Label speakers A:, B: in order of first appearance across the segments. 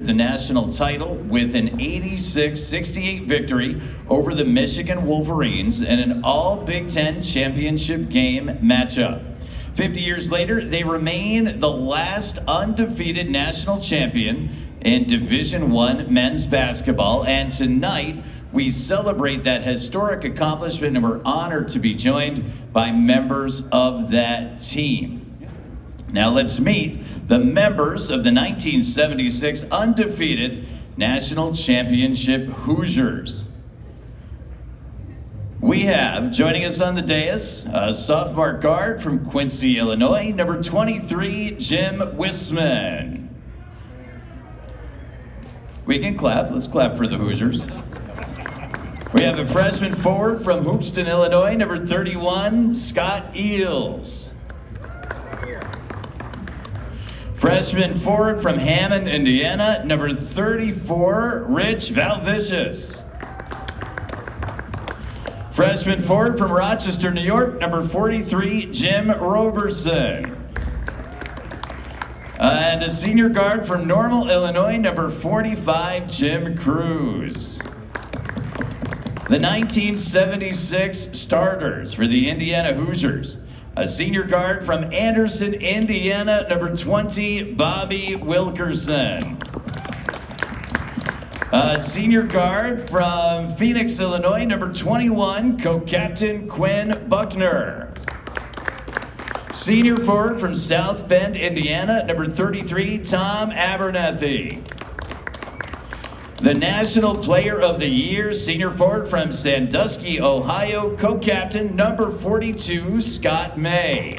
A: the national title with an 86-68 victory over the Michigan Wolverines in an all Big Ten championship game matchup. 50 years later, they remain the last undefeated national champion in Division I men's basketball, and tonight we celebrate that historic accomplishment, and we're honored to be joined by members of that team. Now let's meet the members of the 1976 undefeated national championship Hoosiers. We have joining us on the dais a sophomore guard from Quincy, Illinois, number 23, Jim Wisman. We can clap. Let's clap for the Hoosiers. We have a freshman forward from Hoopeston, Illinois, number 31, Scott Eels. Freshman forward from Hammond, Indiana, number 34, Rich Valvicious. Freshman forward from Rochester, New York, number 43, Jim Roberson. And a senior guard from Normal, Illinois, number 45, Jim Cruz. The 1976 starters for the Indiana Hoosiers. A senior guard from Anderson, Indiana, number 20, Bobby Wilkerson. A senior guard from Phoenix, Illinois, number 21, co-captain Quinn Buckner. Senior forward from South Bend, Indiana, number 33, Tom Abernethy. The National Player of the Year, senior forward from Sandusky, Ohio, co-captain number 42, Scott May.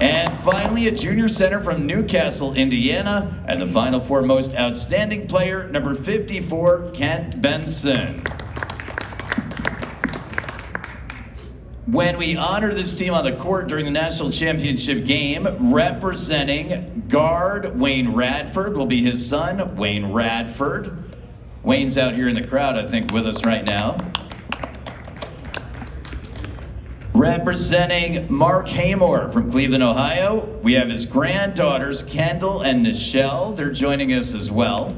A: And finally, a junior center from Newcastle, Indiana, and the Final Four most outstanding player, number 54, Kent Benson. When we honor this team on the court during the national championship game, representing guard Wayne Radford will be his son, Wayne Radford. Wayne's out here in the crowd, I think, with us right now. Representing Mark Haymore from Cleveland, Ohio, we have his granddaughters, Kendall and Nichelle. They're joining us as well.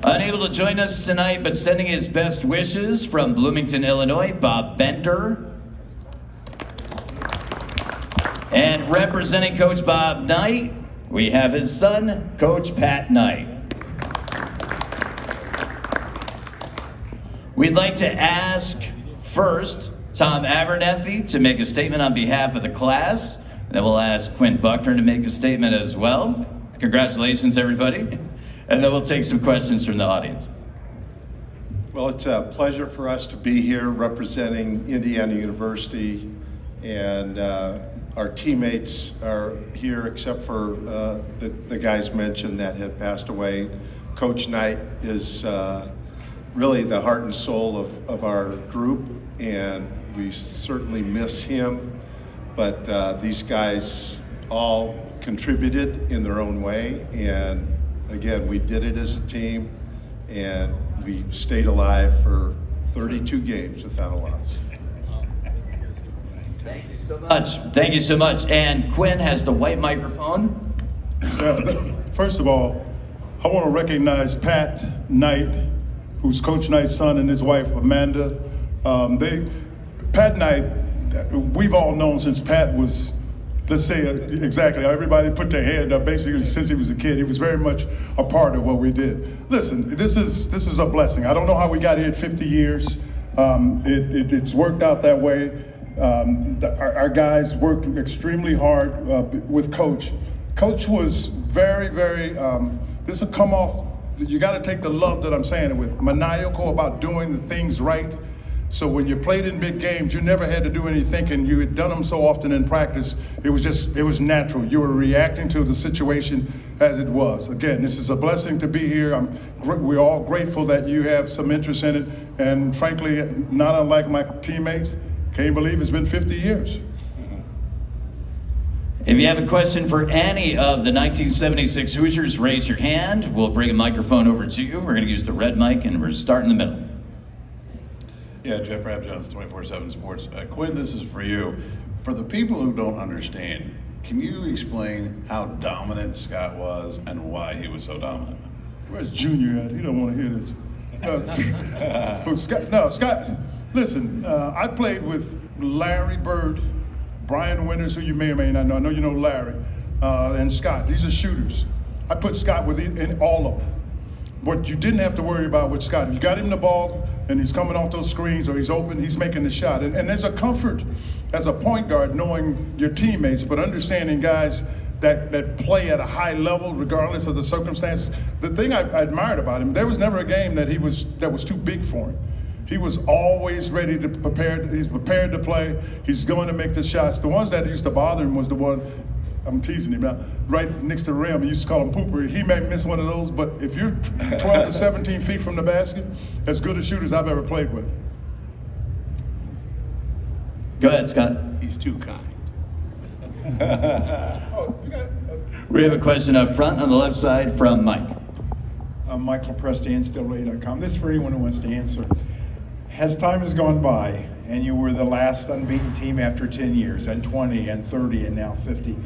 A: Unable to join us tonight, but sending his best wishes from Bloomington, Illinois, Bob Bender. And representing Coach Bob Knight, we have his son, Coach Pat Knight. We'd like to ask first Tom Abernethy to make a statement on behalf of the class. Then we'll ask Quinn Buckner to make a statement as well. Congratulations, everybody. And then we'll take some questions from the audience.
B: Well, it's a pleasure for us to be here representing Indiana University, and our teammates are here except for the guys mentioned that had passed away. Coach Knight is really the heart and soul of our group, and we certainly miss him, but these guys all contributed in their own way, and again, we did it as a team, and we stayed alive for 32 games without a loss.
A: Thank you so much. Thank you so much. And Quinn has the white microphone.
C: First of all, I want to recognize Pat Knight, who's Coach Knight's son, and his wife, Amanda. Pat Knight, we've all known since Pat was, let's say exactly, everybody put their hand up basically since he was a kid. He was very much a part of what we did. Listen, this is a blessing. I don't know how we got here at 50 years. It's worked out that way. Our guys worked extremely hard with Coach. Coach was very, this will come off, you got to take the love that I'm saying it with, maniacal about doing the things right. So when you played in big games, you never had to do any thinking. You had done them so often in practice, it was natural. You were reacting to the situation as it was. Again, this is a blessing to be here. We're all grateful that you have some interest in it. And frankly, not unlike my teammates, can't believe it's been 50 years.
A: If you have a question for any of the 1976 Hoosiers, raise your hand. We'll bring a microphone over to you. We're going to use the red mic, and we're starting in the middle.
D: Yeah, Jeff Rabjohns, 24/7 Sports. Quinn, this is for you. For the people who don't understand, can you explain how dominant Scott was and why he was so dominant?
C: Where's Junior at? He don't want to hear this. Scott, listen, I played with Larry Bird, Brian Winters, who you may or may not know. I know you know Larry, and Scott. These are shooters. I put Scott in all of them. What you didn't have to worry about with Scott, if you got him the ball and he's coming off those screens or he's open, he's making the shot. And there's a comfort as a point guard knowing your teammates, but understanding guys that play at a high level regardless of the circumstances. The thing I admired about him, there was never a game that was too big for him. He was always ready to prepare. He's prepared to play. He's going to make the shots. The ones that used to bother him was the one, I'm teasing him now, right next to the rim. He used to call him Pooper. He may miss one of those, but if you're 12 to 17 feet from the basket, as good a shooter as I've ever played with.
A: Go ahead, Scott.
E: He's too kind.
A: We have a question up front on the left side from Mike.
F: I'm Michael Presti, NCAA.com. This is for anyone who wants to answer. As time has gone by, and you were the last unbeaten team after 10 years, and 20, and 30, and now 50,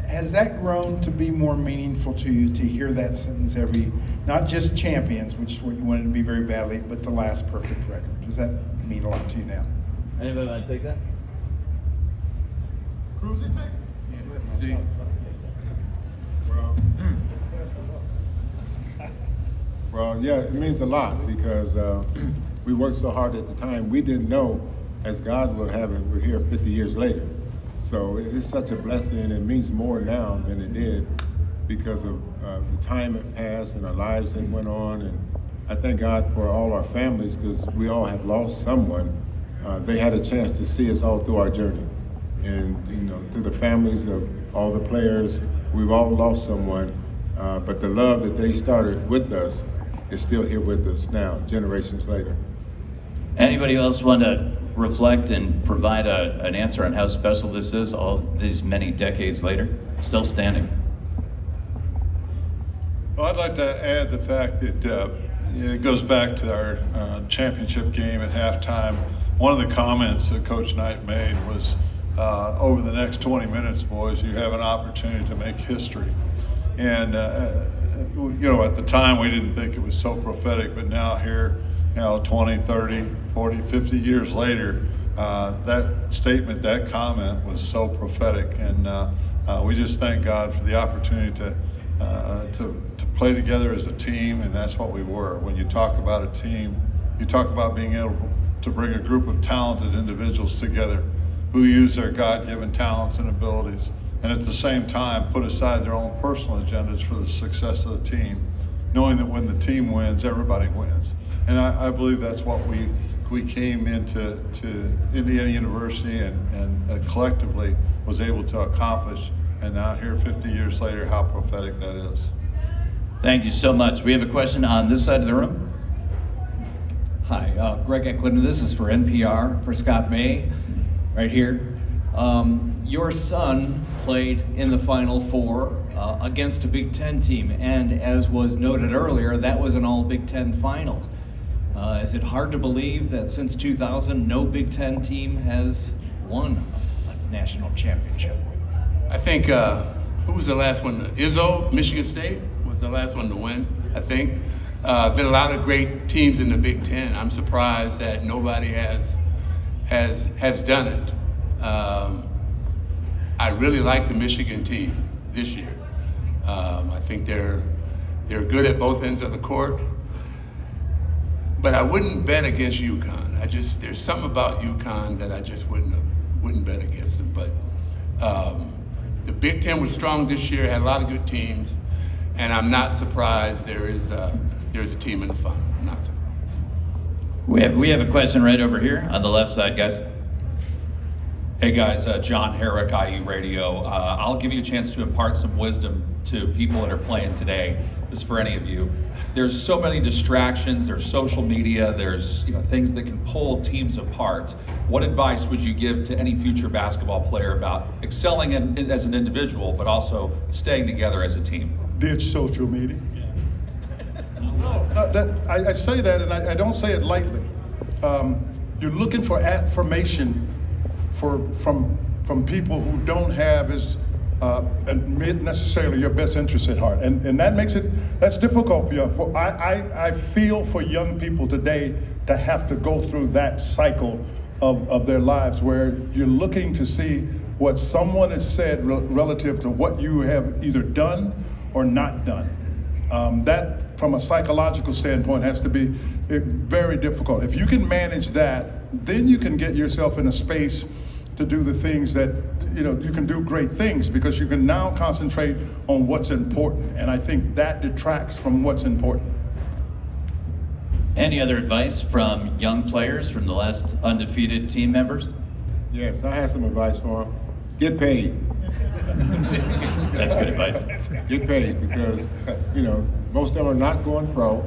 F: has that grown to be more meaningful to you to hear that sentence every, not just champions, which is what you wanted to be very badly, but the last perfect record? Does that mean a lot to you now?
A: Anybody want to take that?
C: Cruzy, take it.
G: Well, yeah, it means a lot because we worked so hard at the time. We didn't know, as God will have it, we're here 50 years later. So it's such a blessing, and it means more now than it did because of the time that passed and our lives that went on. And I thank God for all our families because we all have lost someone. They had a chance to see us all through our journey. And, you know, to the families of all the players, we've all lost someone. But the love that they started with us is still here with us now, generations later.
A: Anybody else want to reflect and provide an answer on how special this is all these many decades later? Still standing.
D: Well, I'd like to add the fact that it goes back to our championship game at halftime. One of the comments that Coach Knight made was, over the next 20 minutes, boys, you have an opportunity to make history. And, you know, at the time we didn't think it was so prophetic, but now here, you know, 20, 30, 40, 50 years later, that statement, that comment was so prophetic. And we just thank God for the opportunity to play together as a team, and that's what we were. When you talk about a team, you talk about being able to bring a group of talented individuals together who use their God-given talents and abilities, and at the same time put aside their own personal agendas for the success of the team, knowing that when the team wins, everybody wins. And I believe that's what we came into Indiana University and collectively was able to accomplish. And now here 50 years later, how prophetic that is.
A: Thank you so much. We have a question on this side of the room.
H: Hi, Greg Eklund. This is for NPR, for Scott May, right here. Your son played in the Final Four against a Big Ten team, and as was noted earlier, that was an all Big Ten final. Is it hard to believe that since 2000, no Big Ten team has won a national championship?
E: I think, who was the last one? Izzo, Michigan State was the last one to win, I think. Been a lot of great teams in the Big Ten. I'm surprised that nobody has done it. I really like the Michigan team this year. I think they're good at both ends of the court. But I wouldn't bet against UConn. There's something about UConn that I just wouldn't bet against them. But the Big Ten was strong this year, had a lot of good teams, and I'm not surprised there's a team in the final. I'm not surprised.
A: We have a question right over here on the left side, guys.
I: Hey guys, John Herrick, IU Radio. I'll give you a chance to impart some wisdom to people that are playing today. This is for any of you. There's so many distractions, there's social media, there's things that can pull teams apart. What advice would you give to any future basketball player about excelling as an individual, but also staying together as a team?
C: Ditch social media. I say that, and I don't say it lightly. You're looking for affirmation from people who don't have, as necessarily your best interest at heart. And that's difficult for young. I feel for young people today to have to go through that cycle of their lives where you're looking to see what someone has said relative to what you have either done or not done. That, from a psychological standpoint, has to be very difficult. If you can manage that, then you can get yourself in a space to do the things that, you can do great things because you can now concentrate on what's important. And I think that detracts from what's important.
A: Any other advice from young players, from the last undefeated team members?
G: Yes, I have some advice for them. Get paid.
A: That's good advice.
G: Get paid because, most of them are not going pro.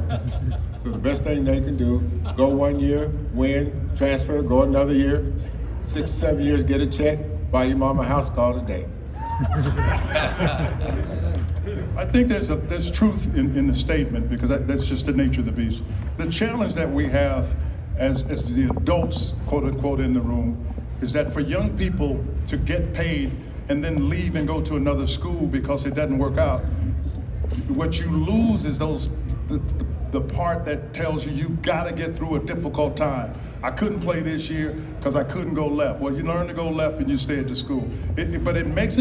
G: So the best thing they can do, go 1 year, win, transfer, go another year, 6, 7 years, get a check, buy your mama a house, call it a day.
C: I think there's truth in the statement because that's just the nature of the beast. The challenge that we have as the adults, quote unquote, in the room is that for young people to get paid and then leave and go to another school because it doesn't work out, what you lose is the part that tells you got to get through a difficult time. I couldn't play this year because I couldn't go left. Well, you learn to go left and you stay at the school. But it makes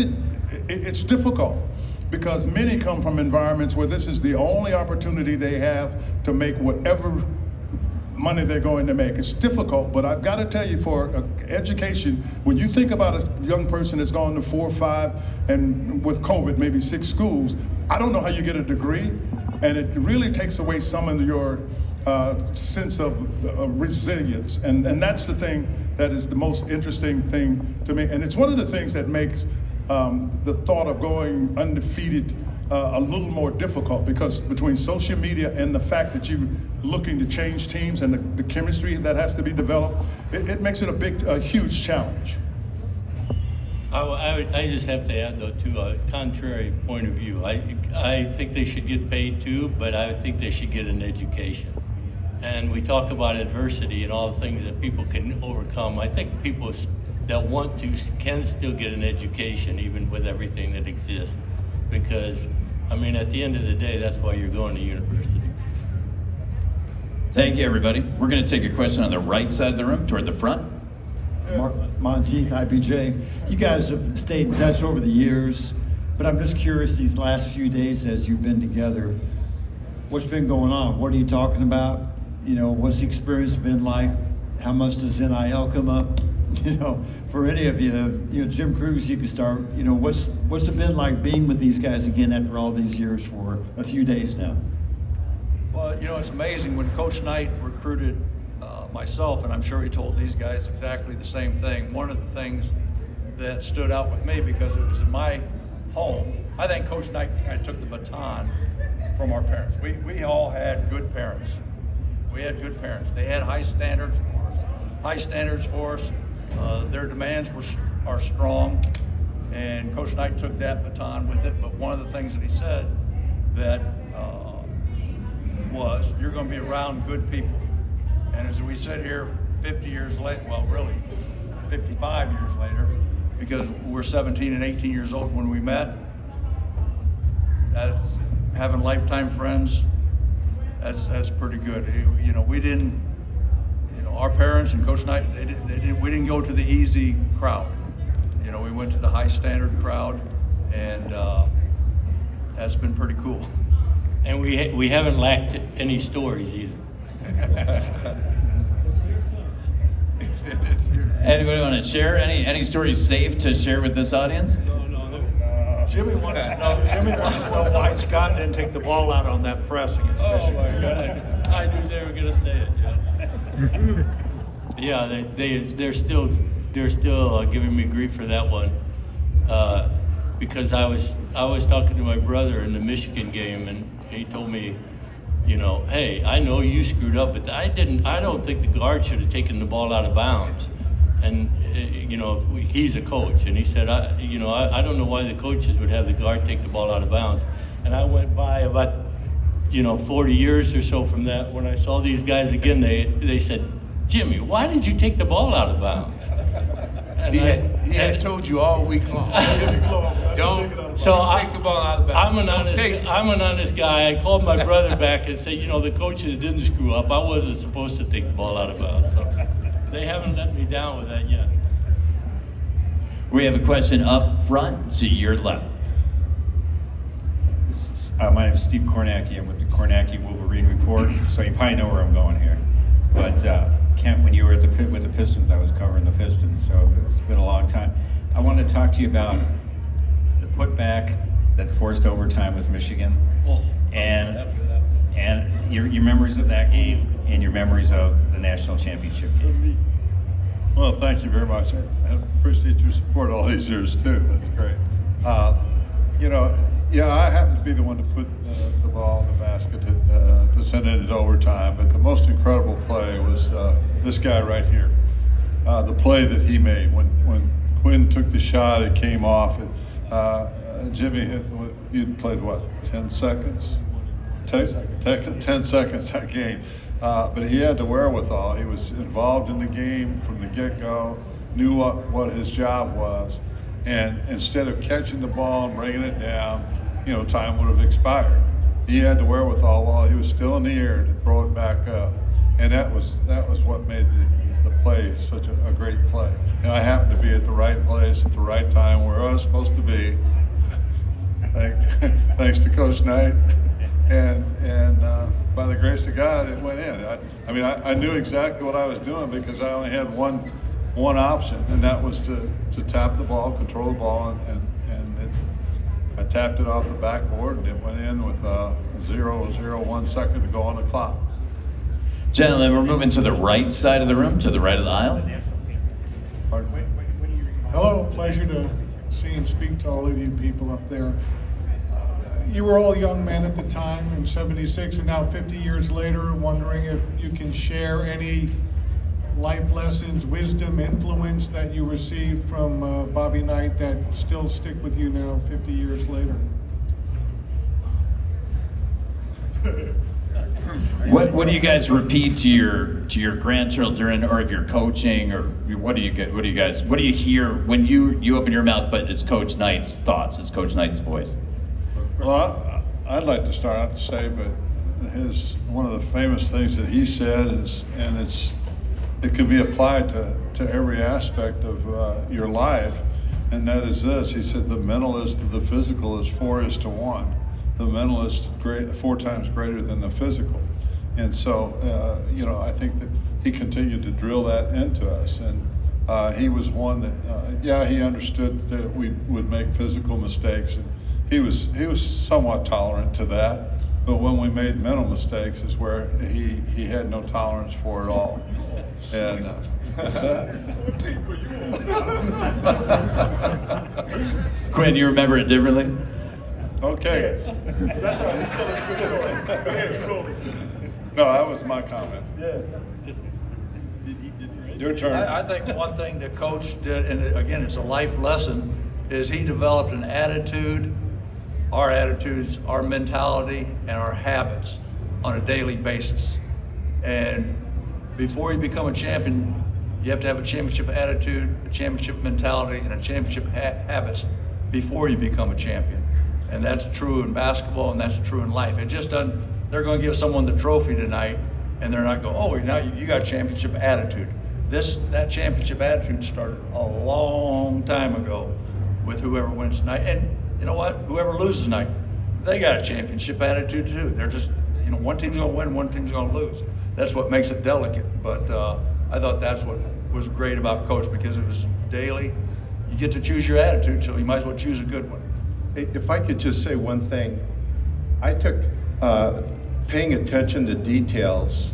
C: it's difficult because many come from environments where this is the only opportunity they have to make whatever money they're going to make. It's difficult, but I've got to tell you, for education, when you think about a young person that's gone to 4 or 5 and with COVID, maybe 6 schools, I don't know how you get a degree, and it really takes away some of your sense of resilience. And that's the thing that is the most interesting thing to me. And it's one of the things that makes the thought of going undefeated a little more difficult, because between social media and the fact that you're looking to change teams and the chemistry that has to be developed, it makes it a huge challenge.
J: I just have to add, though, to a contrary point of view. I think they should get paid too, but I think they should get an education. And we talk about adversity and all the things that people can overcome. I think people that want to can still get an education even with everything that exists. Because, I mean, at the end of the day, that's why you're going to university.
A: Thank you, everybody. We're going to take a question on the right side of the room, toward the front.
K: Mark Monteith, IBJ. You guys have stayed in touch over the years, but I'm just curious, these last few days as you've been together, what's been going on? What are you talking about? What's the experience been like? How much does NIL come up? For any of you, Jim Cruz, you can start. What's it been like being with these guys again after all these years for a few days now?
L: Well, it's amazing when Coach Knight recruited myself, and I'm sure he told these guys exactly the same thing. One of the things that stood out with me, because it was in my home, I think Coach Knight kind of took the baton from our parents. We all had good parents. We had good parents. They had high standards for us. Their demands are strong, and Coach Knight took that baton with it. But one of the things that he said that was, you're going to be around good people. And as we sit here 50 years later, well, really 55 years later, because we're 17 and 18 years old when we met, that's having lifetime friends. That's pretty good. We didn't. Our parents and Coach Knight, we didn't go to the easy crowd. We went to the high standard crowd, and that's been pretty cool.
J: And we haven't lacked any stories either.
A: Anybody want to share any stories safe to share with this audience?
L: Jimmy wants to know why Scott didn't take the ball out on that press against Michigan.
J: Oh my God! I knew they were going to say it. Yeah, they're still giving me grief for that one, because I was talking to my brother in the Michigan game, and he told me, hey, I know you screwed up, but I don't think the guard should have taken the ball out of bounds. And he's a coach, and he said, I don't know why the coaches would have the guard take the ball out of bounds. And I went by about 40 years or so from that. When I saw these guys again, they said, Jimmy, why did you take the ball out of bounds? And
E: He
J: I-
E: had told you all week long. Don't take the ball out of the
J: I'm an
E: Don't take
J: honest,
E: it.
J: I'm an honest guy. I called my brother back and said, the coaches didn't screw up. I wasn't supposed to take the ball out of bounds. So they haven't let me down with that yet.
A: We have a question up front to your left.
M: My name is Steve Kornacki. I'm with the Kornacki Wolverine Report, so you probably know where I'm going here. But Kent, when you were at with the Pistons, I was covering the Pistons, so it's been a long time. I want to talk to you about the putback that forced overtime with Michigan, and your memories of that game and your memories of the national championship game.
D: Well, thank you very much. I appreciate your support all these years too. That's great. I happened to be the one to put the ball in the basket to send it into overtime. But the most incredible play was this guy right here. The play that he made when Quinn took the shot, it came off. Jimmy you'd played what, 10 seconds? 10 seconds that game. But he had the wherewithal. He was involved in the game from the get-go, knew what his job was. And instead of catching the ball and bringing it down, time would have expired. He had the wherewithal while he was still in the air to throw it back up. And that was what made the play such a great play. And I happened to be at the right place at the right time where I was supposed to be. Thanks to Coach Knight. And by the grace of God, it went in. I knew exactly what I was doing because I only had one option, and that was to tap the ball, control the ball, and I tapped it off the backboard, and it went in with 0.01 second to go on the clock.
A: Gentlemen, we're moving to the right side of the room, to the right of the aisle.
C: Hello, pleasure to see and speak to all of you people up there. You were all young men at the time in '76, and now 50 years later, wondering if you can share any life lessons, wisdom, influence that you received from Bobby Knight that still stick with you now 50 years later.
A: What do you guys repeat to your grandchildren, or if you're coaching, or what do you hear when you open your mouth, but it's Coach Knight's thoughts, it's Coach Knight's voice?
D: Well, I'd like to start out to say, but one of the famous things that he said is, and it can be applied to every aspect of your life, and that is this. He said the mentalist to the physical is 4:1. The mentalist 4 times greater than the physical. And so, I think that he continued to drill that into us. And he was one that, he understood that we would make physical mistakes. And he was somewhat tolerant to that. But when we made mental mistakes is where he had no tolerance for it all. And
A: Quinn, you remember it differently?
D: okay. That's all right. He's telling a good story. No, that was my comment. Your turn.
L: I think one thing that Coach did, and again, it's a life lesson, is he developed an attitude, our attitudes, our mentality, and our habits on a daily basis. And before you become a champion, you have to have a championship attitude, a championship mentality, and a championship habits before you become a champion. And that's true in basketball, and that's true in life. It just doesn't, they're going to give someone the trophy tonight, and they're not going, oh, now you got championship attitude. That championship attitude started a long time ago with whoever wins tonight. And you know what? Whoever loses tonight, they got a championship attitude too. They're just, one team's going to win, one team's going to lose. That's what makes it delicate. But I thought that's what was great about Coach, because it was daily. You get to choose your attitude, so you might as well choose a good one.
B: If I could just say one thing, I took paying attention to details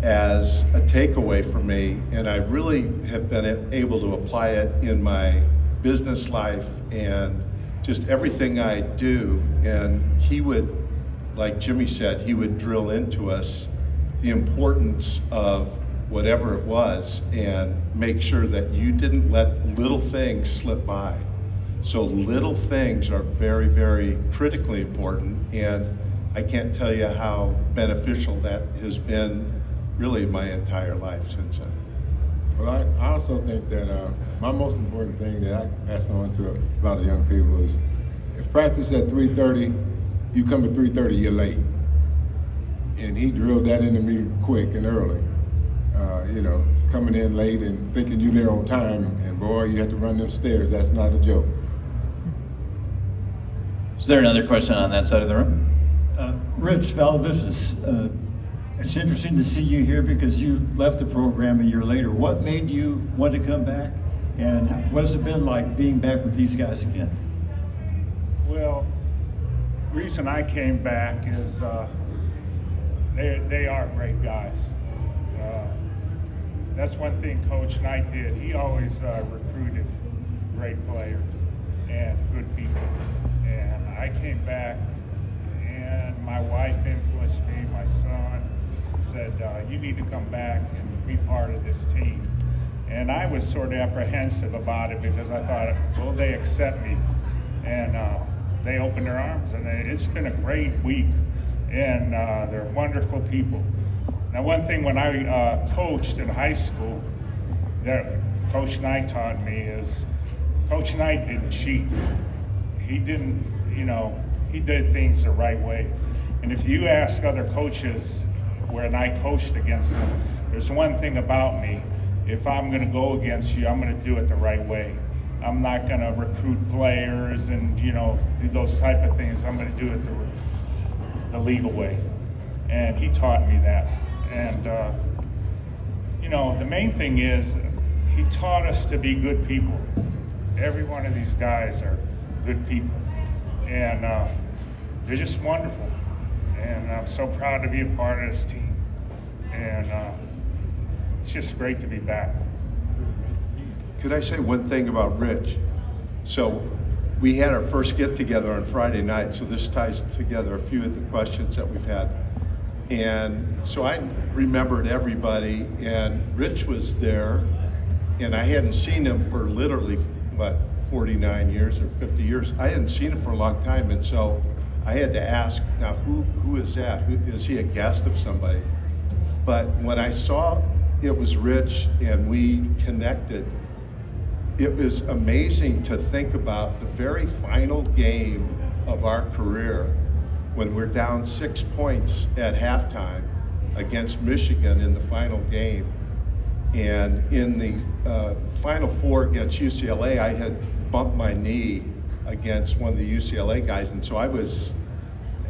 B: as a takeaway for me, and I really have been able to apply it in my business life and just everything I do. And he would, like Jimmy said, he would drill into us the importance of whatever it was and make sure that you didn't let little things slip by. So little things are very, very critically important, and I can't tell you how beneficial that has been really my entire life since then.
G: Well, I also think that my most important thing that I pass on to a lot of young people is if practice at 3:30, you come at 3:30, you're late. And he drilled that into me quick and early. Coming in late and thinking you're there on time, and boy, you have to run them stairs. That's not a joke.
A: Is there another question on that side of the room?
K: Rich Valavicius, it's interesting to see you here because you left the program a year later. What made you want to come back, and what has it been like being back with these guys again?
N: Well, the reason I came back is they are great guys. That's one thing Coach Knight did. He always recruited great players and good people. And I came back, and my wife influenced me, my son said, you need to come back and be part of this team. And I was sort of apprehensive about it because I thought, will they accept me? And they opened their arms, and it's been a great week, and they're wonderful people. Now, one thing when I coached in high school that Coach Knight taught me is Coach Knight didn't cheat. He didn't, he did things the right way. And if you ask other coaches when I coached against them, there's one thing about me. If I'm going to go against you, I'm going to do it the right way. I'm not going to recruit players and, do those type of things. I'm going to do it the legal way. And he taught me that. And, the main thing is he taught us to be good people. Every one of these guys are good people. And they're just wonderful. And I'm so proud to be a part of this team. And it's just great to be back.
B: Could I say one thing about Rich? So we had our first get-together on Friday night, so this ties together a few of the questions that we've had. And so I remembered everybody, and Rich was there, and I hadn't seen him for literally, 49 years or 50 years. I hadn't seen him for a long time, and so I had to ask, now who is that? Is he a guest of somebody? But when I saw it was Rich and we connected, it was amazing to think about the very final game of our career when we're down 6 points at halftime against Michigan in the final game. And in the Final Four against UCLA, I had bumped my knee against one of the UCLA guys, and so I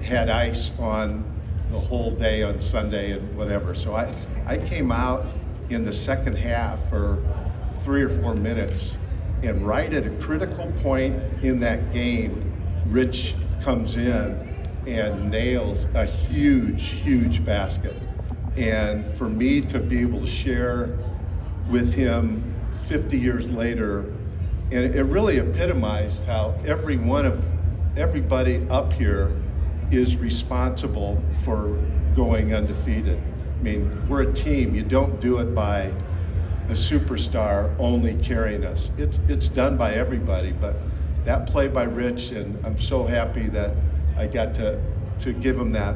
B: had ice on the whole day on Sunday and whatever. So I came out in the second half for 3 or 4 minutes, and right at a critical point in that game, Rich comes in and nails a huge basket. And for me to be able to share with him 50 years later, and it really epitomized how everybody up here is responsible for going undefeated. I mean, we're a team. You don't do it by the superstar only carrying us. It's done by everybody, but that play by Rich, and I'm so happy that I got to give him that,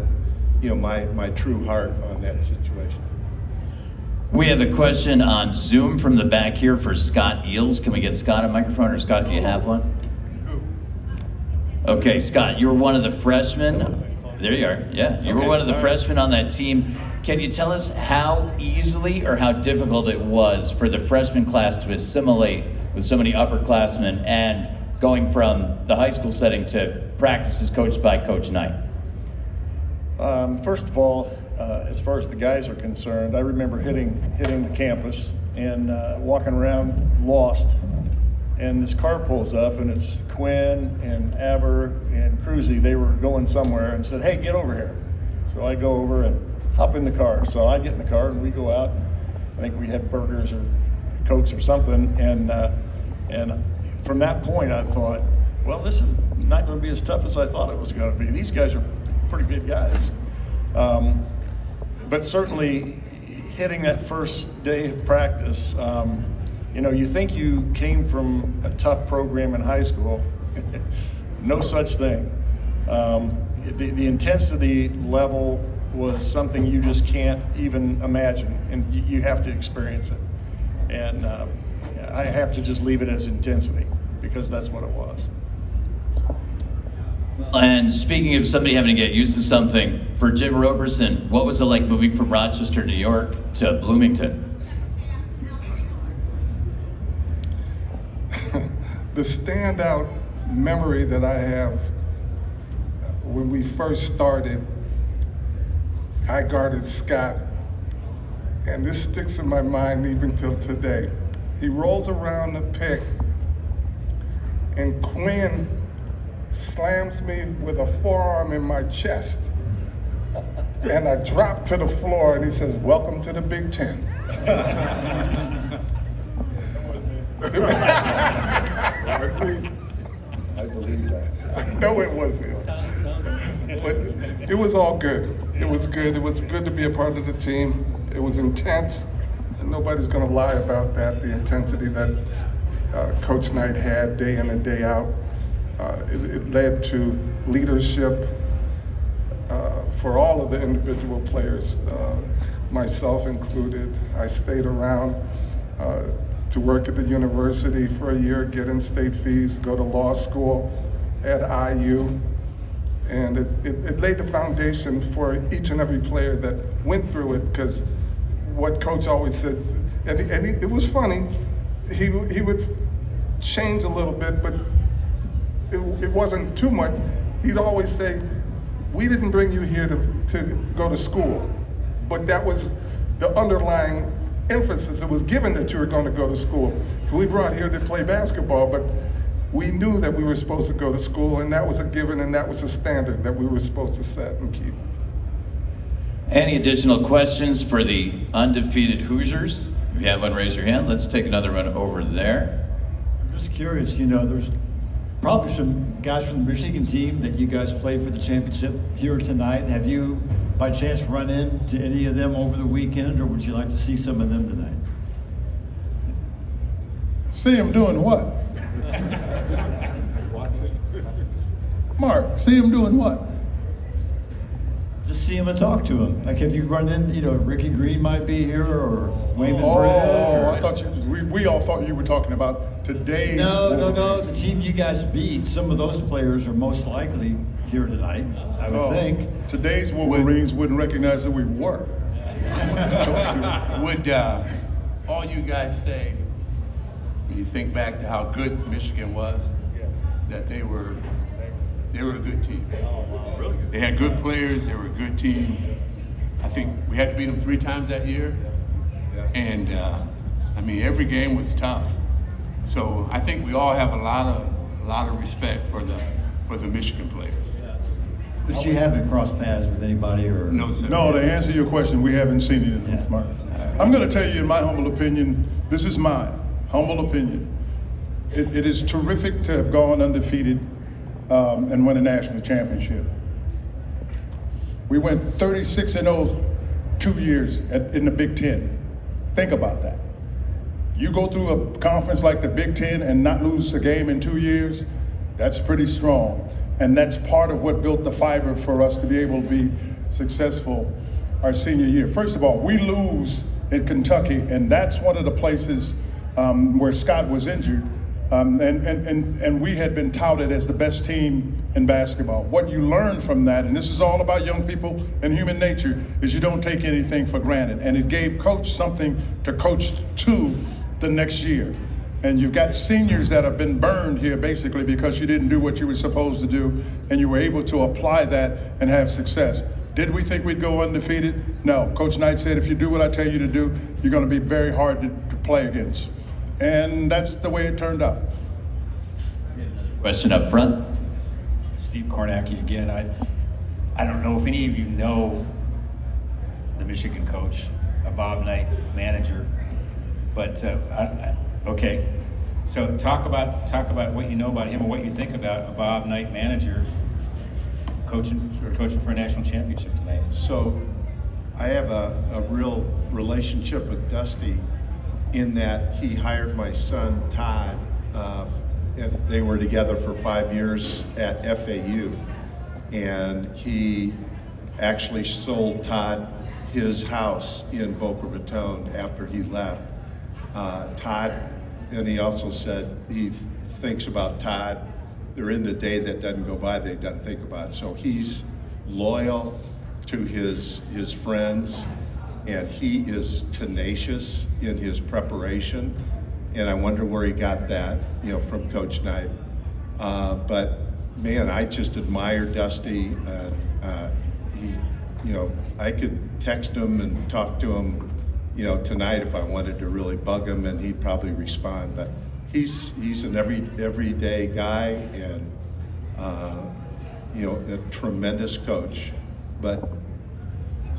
B: my true heart on that situation.
A: We have a question on Zoom from the back here for Scott Eels. Can we get Scott a microphone, or Scott, do you have one? Okay, Scott, you were one of the freshmen. There you are. Yeah, you were one of the freshmen on that team. Can you tell us how easily or how difficult it was for the freshman class to assimilate with so many upperclassmen and going from the high school setting to practices coached by Coach Knight?
C: First of all, as far as the guys are concerned, I remember hitting the campus and walking around lost. And this car pulls up, and it's Quinn and Aber and Cruzy. They were going somewhere and said, "Hey, get over here." So I go over and hop in the car. So I get in the car and we go out. I think we had burgers or Cokes or something. And from that point, I thought, well, this is not going to be as tough as I thought it was going to be. These guys are pretty good guys. But certainly hitting that first day of practice, you think you came from a tough program in high school. No such thing. The intensity level was something you just can't even imagine, and you have to experience it. And I have to just leave it as intensity, because that's what it was.
A: And speaking of somebody having to get used to something, for Jim Roberson, what was it like moving from Rochester, New York to Bloomington?
C: The standout memory that I have, when we first started, I guarded Scott, and this sticks in my mind even till today. He rolls around the pick, and Quinn slams me with a forearm in my chest. And I drop to the floor, and he says, "Welcome to the Big Ten." I believe that. I know it was him. But it was all good. It was good. It was good to be a part of the team. It was intense, and nobody's going to lie about that, the intensity that Coach Knight had day in and day out. It led to leadership for all of the individual players, myself included. I stayed around to work at the university for a year, get in state fees, go to law school at IU. And it laid the foundation for each and every player that went through it, because what Coach always said, it was funny, he would change a little bit, but it wasn't too much. He'd always say, "We didn't bring you here to go to school," but that was the underlying emphasis. It was given that you were going to go to school. We brought here to play basketball, but we knew that we were supposed to go to school, and that was a given, and that was a standard that we were supposed to set and keep.
A: Any additional questions for the undefeated Hoosiers? If you have one, raise your hand. Let's take another one over there.
K: I'm just curious, you know, there's probably some guys from the Michigan team that you guys played for the championship here tonight. Have you, by chance, run into any of them over the weekend, or would you like to see some of them tonight?
C: See him doing what? Mark, see him doing what?
K: Just see him and talk to him. Like, have you run in, you know, Ricky Green might be here, or Wayman
C: Oh,
K: Brett?
C: I thought we all thought you were talking about today's.
K: No, the team you guys beat, some of those players are most likely here tonight, I would think.
C: Today's Wolverines wouldn't recognize that we were.
E: Would all you guys say, when you think back to how good Michigan was, that they were a good team? They had good players, they were a good team. I think we had to beat them 3 times that year. And I mean, every game was tough. So I think we all have a lot of respect for the Michigan players.
K: But you haven't crossed paths with anybody, or?
E: No, sir.
C: No, to answer your question, we haven't seen it in Mark. I'm going to tell you, in my humble opinion, this is my humble opinion. It is terrific to have gone undefeated and win a national championship. We went 36-0 2 years in the Big Ten. Think about that. You go through a conference like the Big Ten and not lose a game in 2 years, that's pretty strong. And that's part of what built the fiber for us to be able to be successful our senior year. First of all, we lose in Kentucky, and that's one of the places where Scott was injured. And we had been touted as the best team in basketball. What you learn from that, and this is all about young people and human nature, is you don't take anything for granted. And it gave Coach something to coach to the next year. And you've got seniors that have been burned here basically because you didn't do what you were supposed to do, and you were able to apply that and have success. Did we think we'd go undefeated? No. Coach Knight said, if you do what I tell you to do, you're going to be very hard to play against. And that's the way it turned out.
A: Question up front.
M: Steve Kornacki again. I don't know if any of you know the Michigan coach, a Bob Knight manager, but okay. So talk about what you know about him, or what you think about a Bob Knight manager coaching for a national championship tonight.
B: So I have a real relationship with Dusty in that he hired my son Todd, and they were together for 5 years at FAU, and he actually sold Todd his house in Boca Raton after he left. Todd, and he also said he thinks about Todd. There isn't a day that doesn't go by that he doesn't think about it. So he's loyal to his friends, and he is tenacious in his preparation. And I wonder where he got that, from Coach Knight. But man, I just admire Dusty. He, I could text him and talk to him, tonight if I wanted to really bug him, and he'd probably respond. But he's an everyday guy, and a tremendous coach. But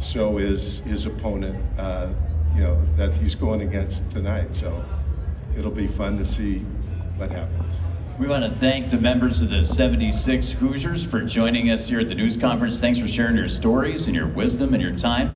B: so is his opponent, that he's going against tonight. So it'll be fun to see what happens.
A: We want to thank the members of the 76 Hoosiers for joining us here at the news conference. Thanks for sharing your stories and your wisdom and your time.